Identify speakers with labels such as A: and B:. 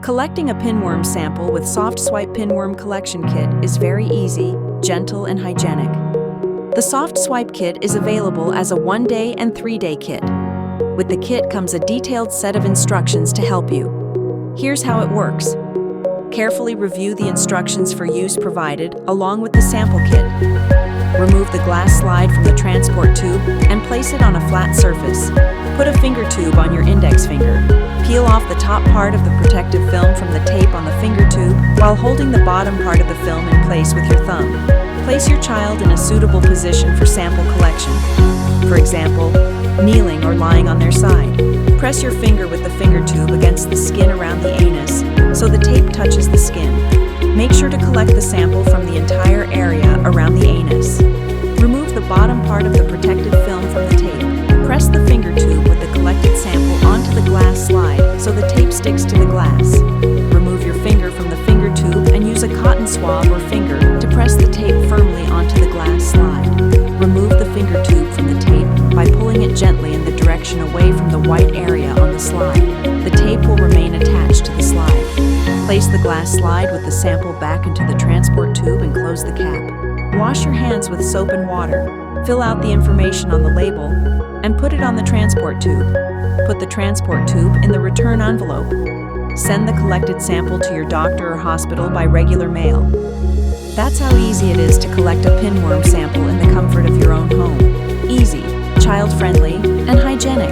A: Collecting a pinworm sample with SoftSwipe Pinworm Collection Kit is very easy, gentle, and hygienic. The SoftSwipe Kit is available as a 1-day and 3-day kit. With the kit comes a detailed set of instructions to help you. Here's how it works. Carefully review the instructions for use provided along with the sample kit. Remove the glass slide from the transport tube and place it on a flat surface. Put a finger tube on your index finger. Peel off the top part of the protective film from the tape on the finger tube while holding the bottom part of the film in place with your thumb. Place your child in a suitable position for sample collection. For example, kneeling or lying on their side. Press your finger with the finger tube against the skin around the anus so the tape touches the skin. Make sure to collect the sample from the entire area around the anus. Remove the bottom part of the protective film from the tape. Press the finger tube with the collected sample onto the glass slide so the tape sticks to the glass. Remove your finger from the finger tube and use a cotton swab or finger to press the tape firmly onto the glass slide. Remove the finger tube from the tape by pulling it gently in the direction away from the white area on the slide. The tape will remain attached to the slide. Place the glass slide with the sample back into the transport tube and close the cap. Wash your hands with soap and water. Fill out the information on the label and put it on the transport tube. Put the transport tube in the return envelope. Send the collected sample to your doctor or hospital by regular mail. That's how easy it is to collect a pinworm sample in the comfort of your own home. Easy, child-friendly, and hygienic.